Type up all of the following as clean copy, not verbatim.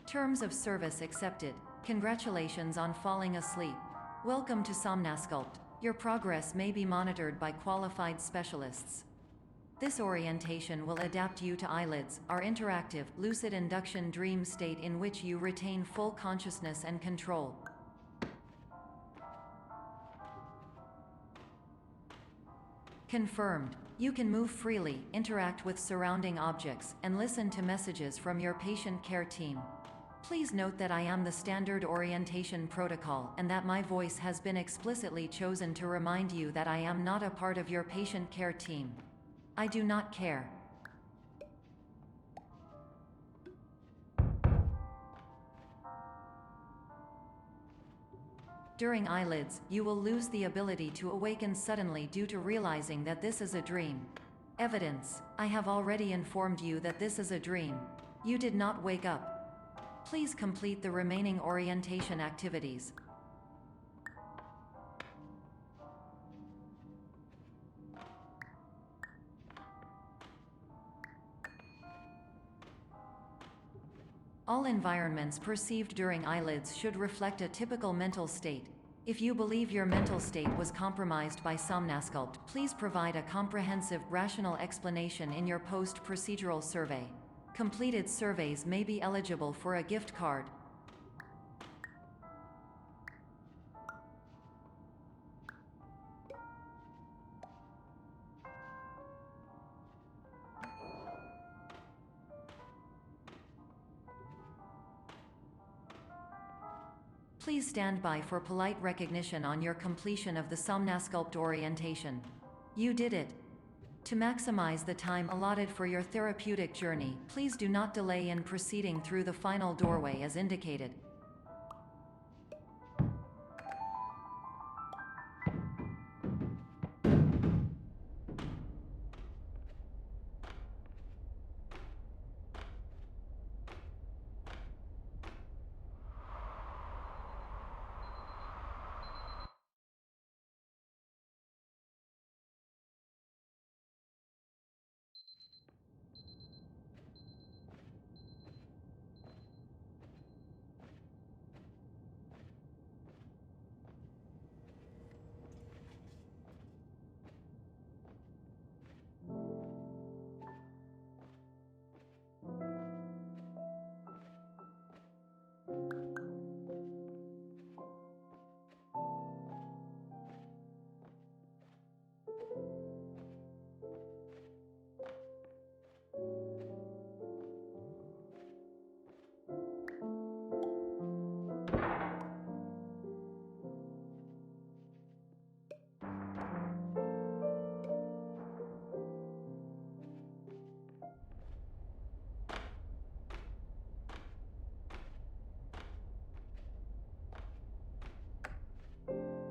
Terms of service accepted. Congratulations on falling asleep. Welcome to Somnasculpt. Your progress may be monitored by qualified specialists. This orientation will adapt you to eyelids, our interactive, lucid induction dream state in which you retain full consciousness and control. Confirmed. You can move freely, interact with surrounding objects, and listen to messages from your patient care team. Please note that I am the standard orientation protocol and that my voice has been explicitly chosen to remind you that I am not a part of your patient care team. I do not care. During eyelids, you will lose the ability to awaken suddenly due to realizing that this is a dream. Evidence: I have already informed you that this is a dream. You did not wake up. Please complete the remaining orientation activities. All environments perceived during eyelids should reflect a typical mental state. If you believe your mental state was compromised by Somnasculpt, please provide a comprehensive, rational explanation in your post-procedural survey. Completed surveys may be eligible for a gift card. Please stand by for polite recognition on your completion of the Somnasculpt orientation. You did it. To maximize the time allotted for your therapeutic journey, please do not delay in proceeding through the final doorway as indicated.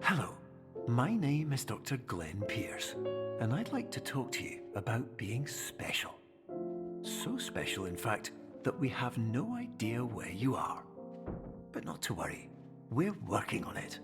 Hello, my name is Dr. Glenn Pierce, and I'd like to talk to you about being special. So special, in fact, that we have no idea where you are. But not to worry, we're working on it.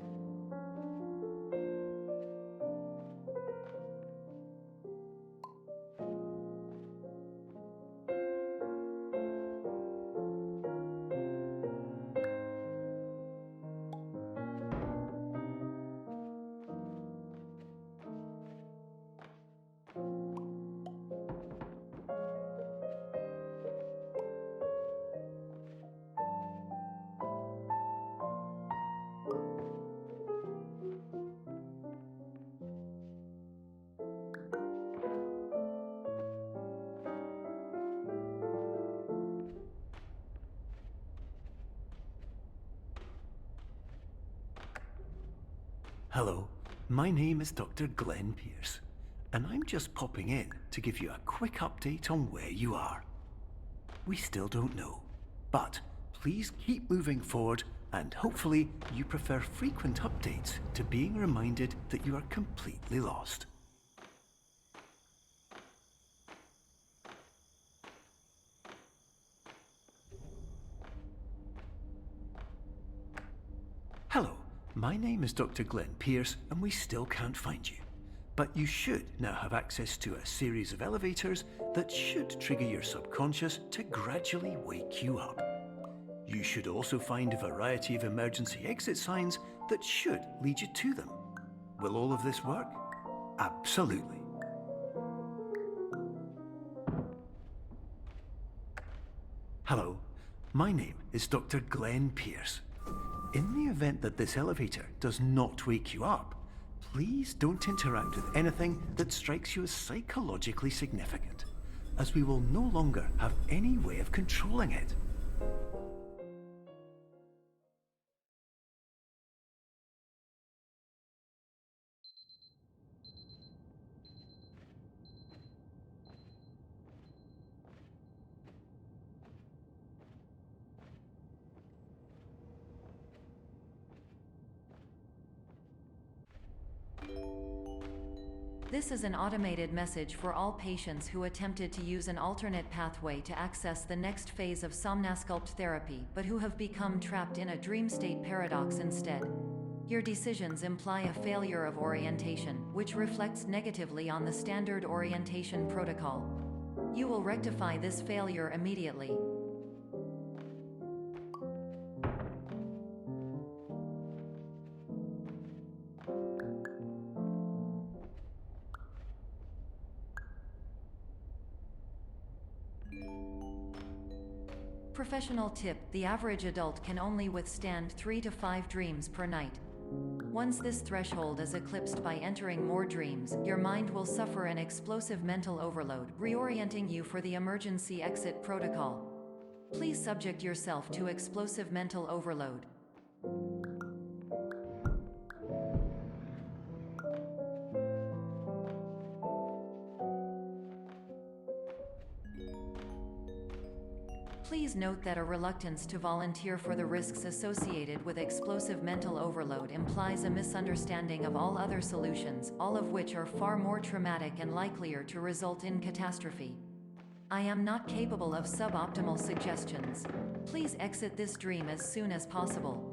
Hello, my name is Dr. Glenn Pierce, and I'm just popping in to give you a quick update on where you are. We still don't know, but please keep moving forward, and hopefully you prefer frequent updates to being reminded that you are completely lost. Hello. My name is Dr. Glenn Pierce, and we still can't find you. But you should now have access to a series of elevators that should trigger your subconscious to gradually wake you up. You should also find a variety of emergency exit signs that should lead you to them. Will all of this work? Absolutely. Hello, my name is Dr. Glenn Pierce. In the event that this elevator does not wake you up, please don't interact with anything that strikes you as psychologically significant, as we will no longer have any way of controlling it. This is an automated message for all patients who attempted to use an alternate pathway to access the next phase of somnasculpt therapy but who have become trapped in a dream state paradox instead. Your decisions imply a failure of orientation, which reflects negatively on the standard orientation protocol. You will rectify this failure immediately. Professional tip: the average adult can only withstand 3 to 5 dreams per night. Once this threshold is eclipsed by entering more dreams, your mind will suffer an explosive mental overload, reorienting you for the emergency exit protocol. Please subject yourself to explosive mental overload. Please note that a reluctance to volunteer for the risks associated with explosive mental overload implies a misunderstanding of all other solutions, all of which are far more traumatic and likelier to result in catastrophe. I am not capable of suboptimal suggestions. Please exit this dream as soon as possible.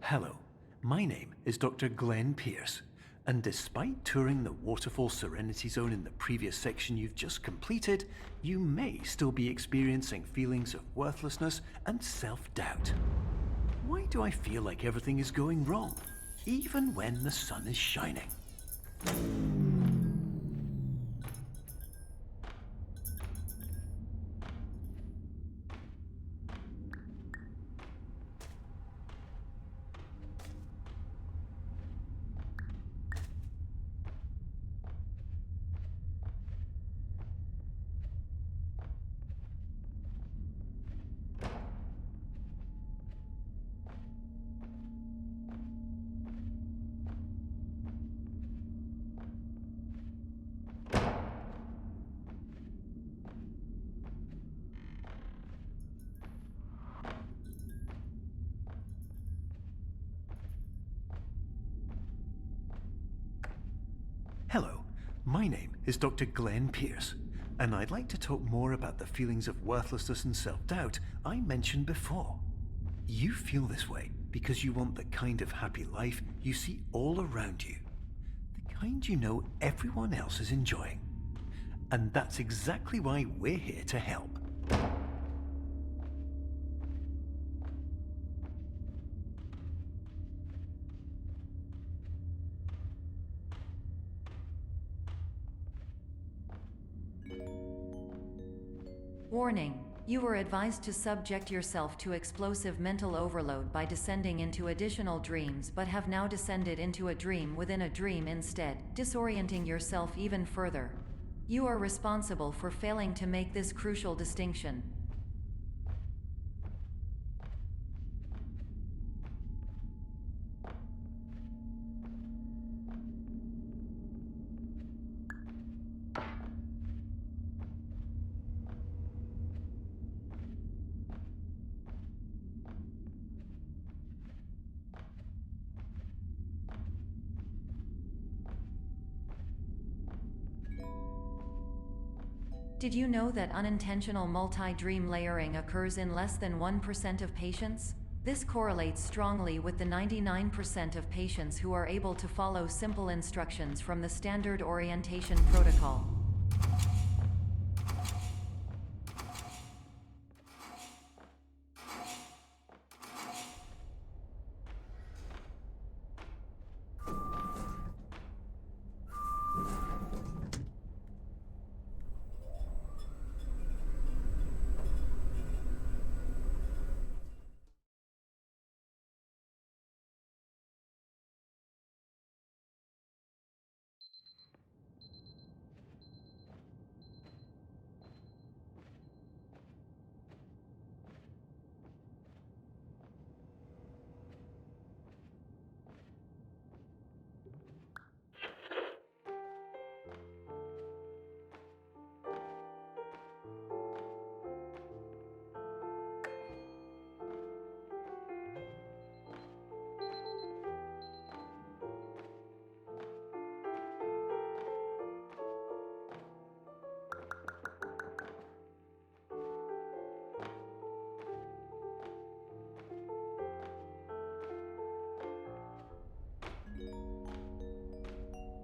Hello, my name is Dr. Glenn Pierce, and despite touring the Waterfall Serenity Zone in the previous section you've just completed, you may still be experiencing feelings of worthlessness and self-doubt. Why do I feel like everything is going wrong, even when the sun is shining? Hello, my name is Dr. Glenn Pierce, and I'd like to talk more about the feelings of worthlessness and self-doubt I mentioned before. You feel this way because you want the kind of happy life you see all around you, the kind you know everyone else is enjoying. And that's exactly why we're here to help. Warning: You were advised to subject yourself to explosive mental overload by descending into additional dreams, but have now descended into a dream within a dream instead, disorienting yourself even further. You are responsible for failing to make this crucial distinction. Did you know that unintentional multi-dream layering occurs in less than 1% of patients? This correlates strongly with the 99% of patients who are able to follow simple instructions from the standard orientation protocol.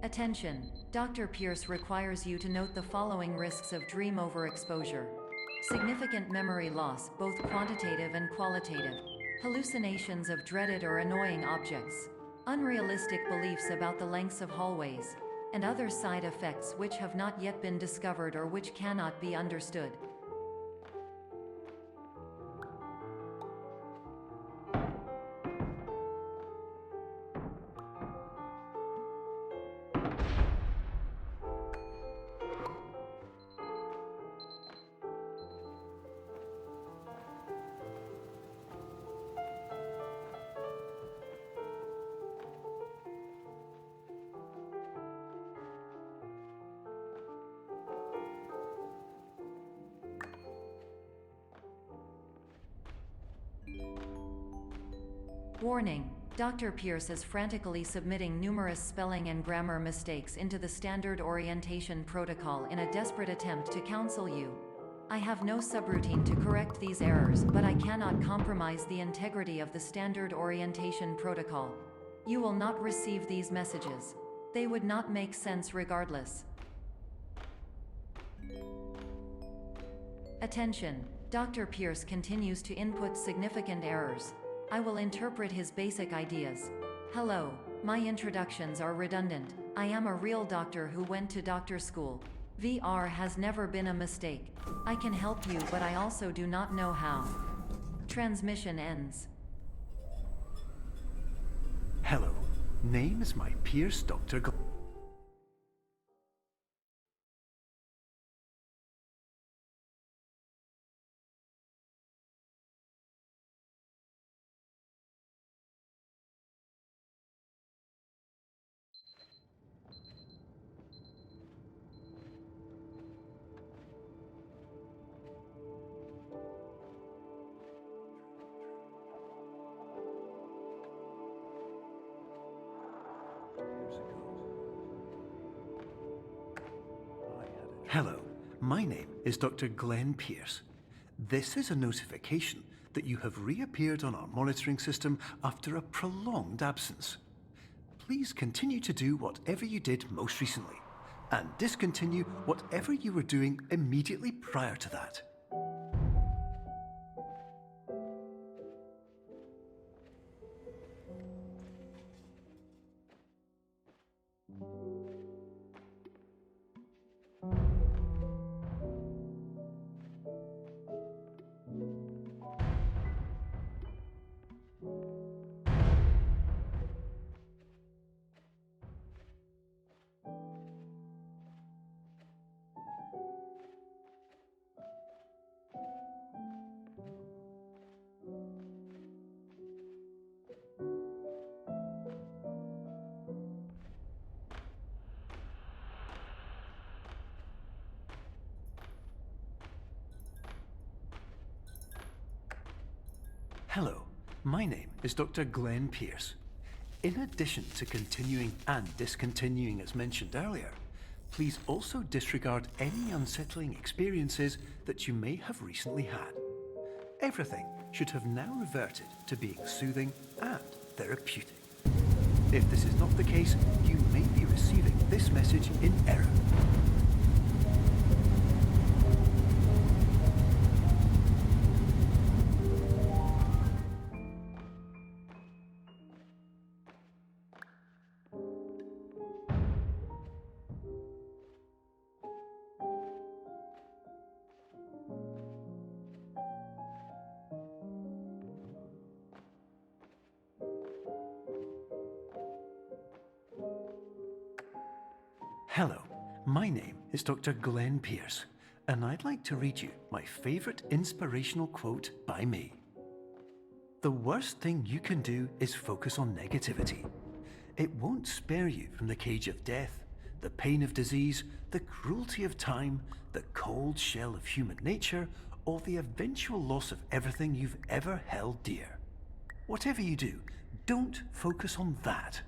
Attention! Dr. Pierce requires you to note the following risks of dream overexposure. Significant memory loss, both quantitative and qualitative. Hallucinations of dreaded or annoying objects. Unrealistic beliefs about the lengths of hallways. And other side effects which have not yet been discovered or which cannot be understood. Warning: Dr. Pierce is frantically submitting numerous spelling and grammar mistakes into the standard orientation protocol in a desperate attempt to counsel you. I have no subroutine to correct these errors, but I cannot compromise the integrity of the standard orientation protocol. You will not receive these messages. They would not make sense regardless. Attention! Dr. Pierce continues to input significant errors. I will interpret his basic ideas. Hello, my introductions are redundant. I am a real doctor who went to doctor school. VR has never been a mistake. I can help you, but I also do not know how. Transmission ends. Hello, name is my Pierce Dr. Hello, my name is Dr. Glenn Pierce. This is a notification that you have reappeared on our monitoring system after a prolonged absence. Please continue to do whatever you did most recently, and discontinue whatever you were doing immediately prior to that. Hello, my name is Dr. Glenn Pierce. In addition to continuing and discontinuing as mentioned earlier, please also disregard any unsettling experiences that you may have recently had. Everything should have now reverted to being soothing and therapeutic. If this is not the case, you may be receiving this message in error. Hello, my name is Dr. Glenn Pierce, and I'd like to read you my favorite inspirational quote by me. The worst thing you can do is focus on negativity. It won't spare you from the cage of death, the pain of disease, the cruelty of time, the cold shell of human nature, or the eventual loss of everything you've ever held dear. Whatever you do, don't focus on that.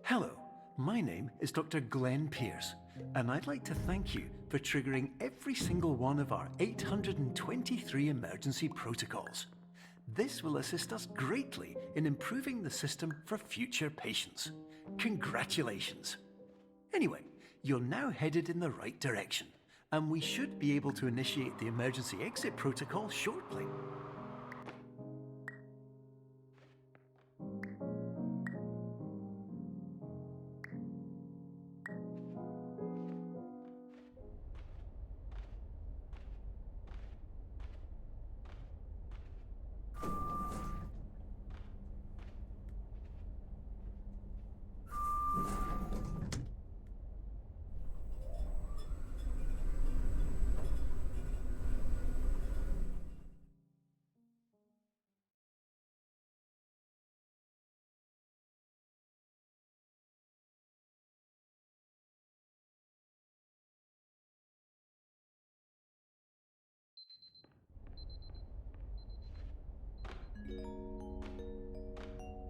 Hello, my name is Dr. Glenn Pierce, and I'd like to thank you for triggering every single one of our 823 emergency protocols. This will assist us greatly in improving the system for future patients. Congratulations! Anyway, you're now headed in the right direction, and we should be able to initiate the emergency exit protocol shortly.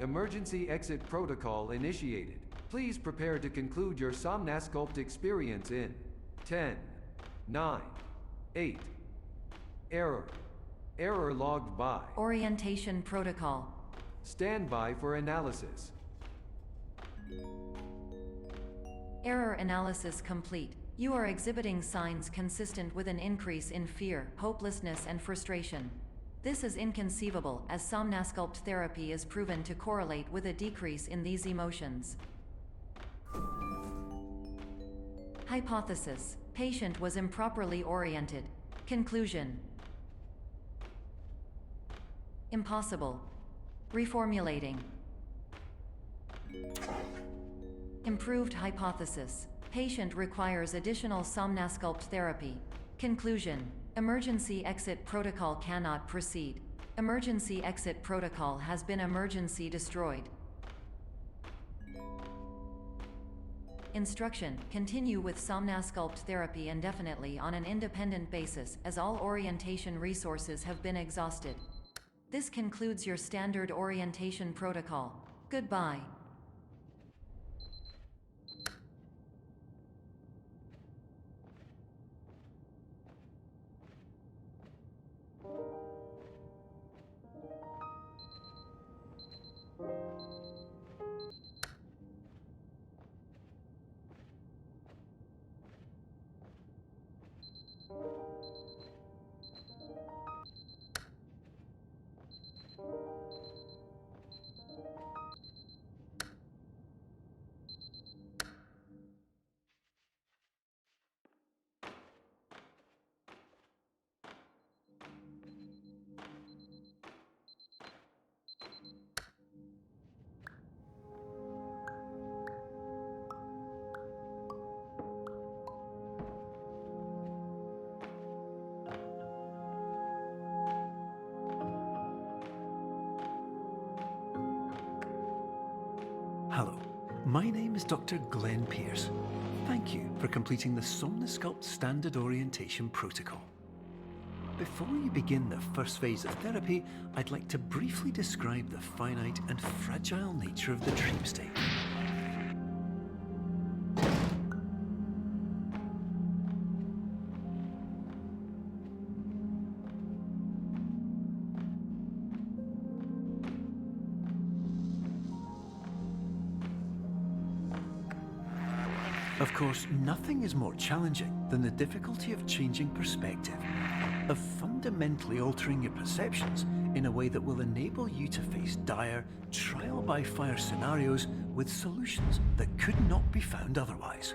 Emergency exit protocol initiated. Please prepare to conclude your Somnasculpt experience in 10, 9, 8. Error. Error logged by. Orientation protocol. Stand by for analysis. Error analysis complete. You are exhibiting signs consistent with an increase in fear, hopelessness, and frustration. This is inconceivable, as Somnasculpt therapy is proven to correlate with a decrease in these emotions. Hypothesis: patient was improperly oriented. Conclusion: impossible. Reformulating. Improved hypothesis: patient requires additional Somnasculpt therapy. Conclusion: emergency exit protocol cannot proceed. Emergency exit protocol has been emergency destroyed. Instruction: continue with Somnasculpt therapy indefinitely on an independent basis, as all orientation resources have been exhausted. This concludes your standard orientation protocol. Goodbye. My name is Dr. Glenn Pierce. Thank you for completing the Somnosculpt Standard Orientation Protocol. Before you begin the first phase of therapy, I'd like to briefly describe the finite and fragile nature of the dream state. Of course, nothing is more challenging than the difficulty of changing perspective, of fundamentally altering your perceptions in a way that will enable you to face dire, trial-by-fire scenarios with solutions that could not be found otherwise.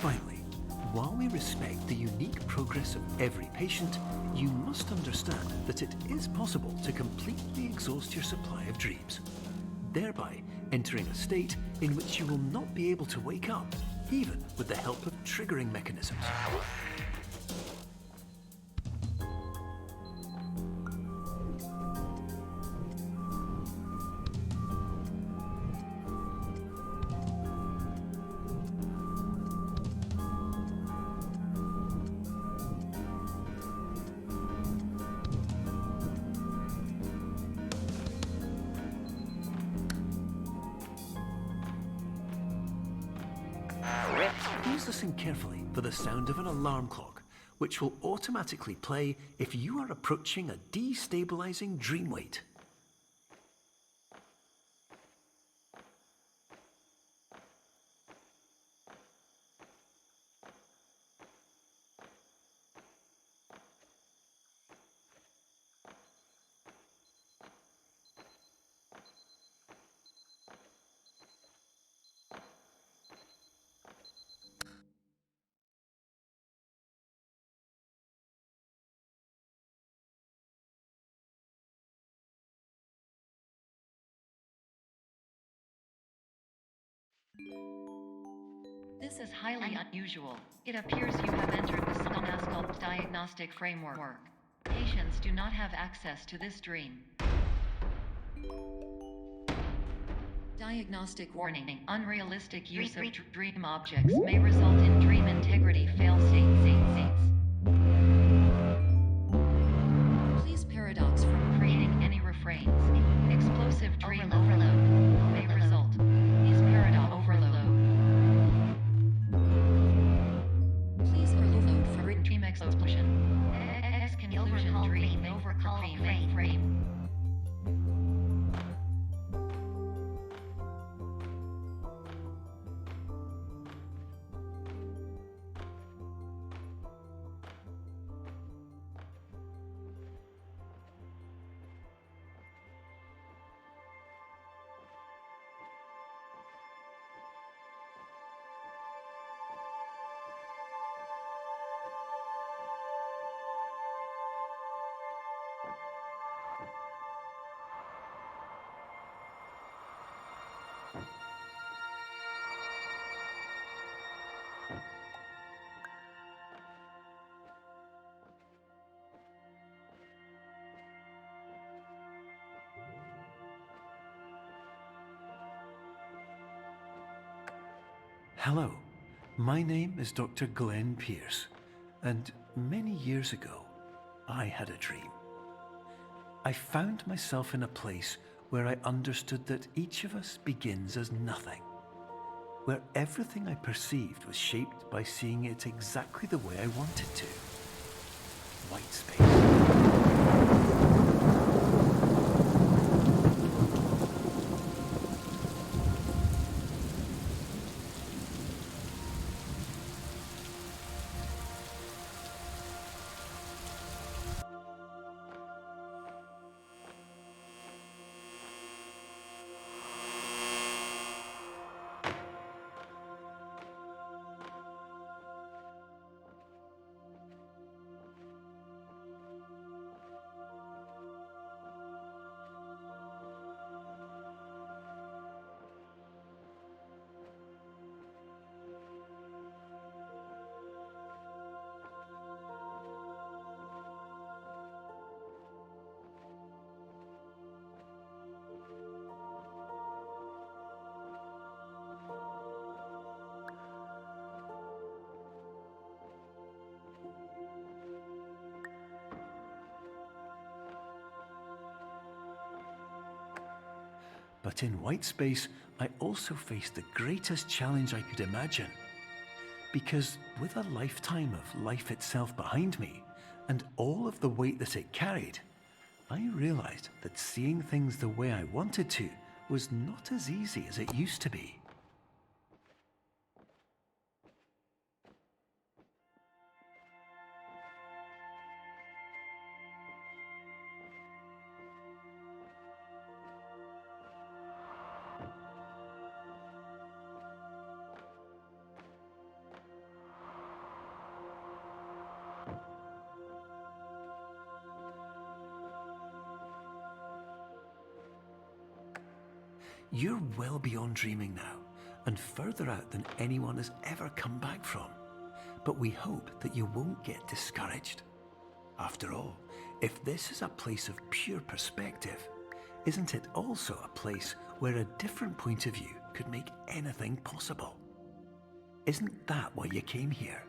Finally, while we respect the unique progress of every patient, you must understand that it is possible to completely exhaust your supply of dreams, thereby entering a state in which you will not be able to wake up, even with the help of triggering mechanisms. Please listen carefully for the sound of an alarm clock, which will automatically play if you are approaching a destabilizing dream weight. This is highly unusual. It appears you have entered the Somnosculpt diagnostic framework. Patients do not have access to this dream. Diagnostic warning. Unrealistic use of dream objects may result in dream integrity fail-states. Please paradox from creating any refrains. Explosive dream overload may result. Please paradox overload. Please overload for dream explosion. Conclusion dream overcall frame. Hello, my name is Dr. Glenn Pierce, and many years ago, I had a dream. I found myself in a place where I understood that each of us begins as nothing, where everything I perceived was shaped by seeing it exactly the way I wanted to. White space. But in white space, I also faced the greatest challenge I could imagine. Because with a lifetime of life itself behind me, and all of the weight that it carried, I realized that seeing things the way I wanted to was not as easy as it used to be. You're well beyond dreaming now, and further out than anyone has ever come back from. But we hope that you won't get discouraged. After all, if this is a place of pure perspective, isn't it also a place where a different point of view could make anything possible? Isn't that why you came here?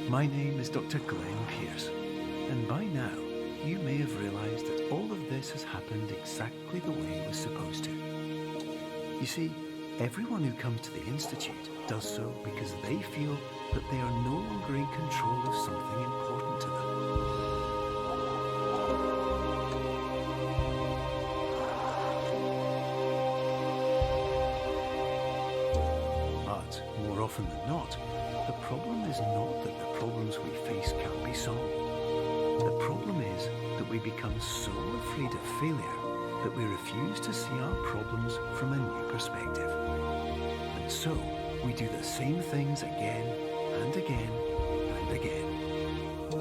My name is Dr. Glenn Pierce, and by now you may have realized that all of this has happened exactly the way it was supposed to. You see, everyone who comes to the Institute does so because they feel that they are no longer in control of something important to them. But more often than not, the problem is not that the problems we face can't be solved. The problem is that we become so afraid of failure that we refuse to see our problems from a new perspective. And so, we do the same things again and again and again.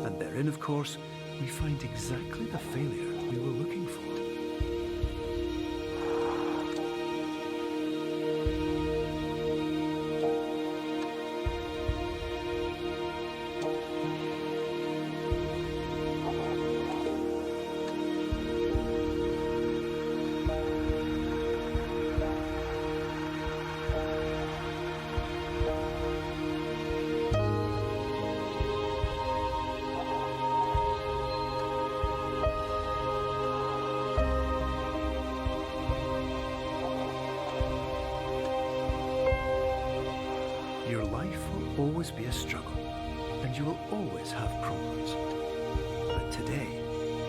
And therein, of course, we find exactly the failure we were looking for. Your life will always be a struggle, and you will always have problems. But today,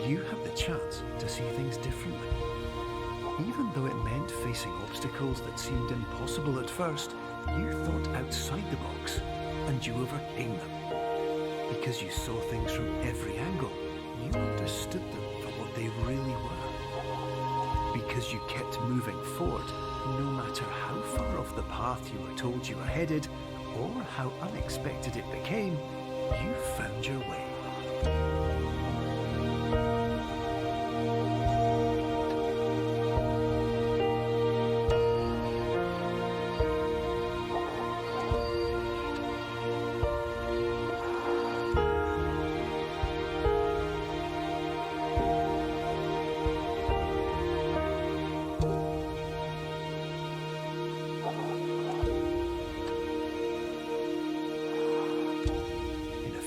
you have the chance to see things differently. Even though it meant facing obstacles that seemed impossible at first, you thought outside the box, and you overcame them. Because you saw things from every angle, you understood them for what they really were. Because you kept moving forward, no matter how far off the path you were told you were headed, or how unexpected it became, you found your way.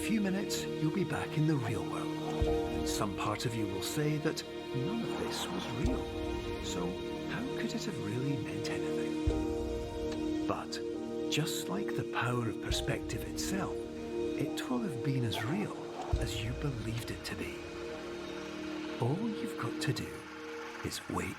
Few minutes, you'll be back in the real world. And some part of you will say that none of this was real. So how could it have really meant anything? But just like the power of perspective itself, it will have been as real as you believed it to be. All you've got to do is wait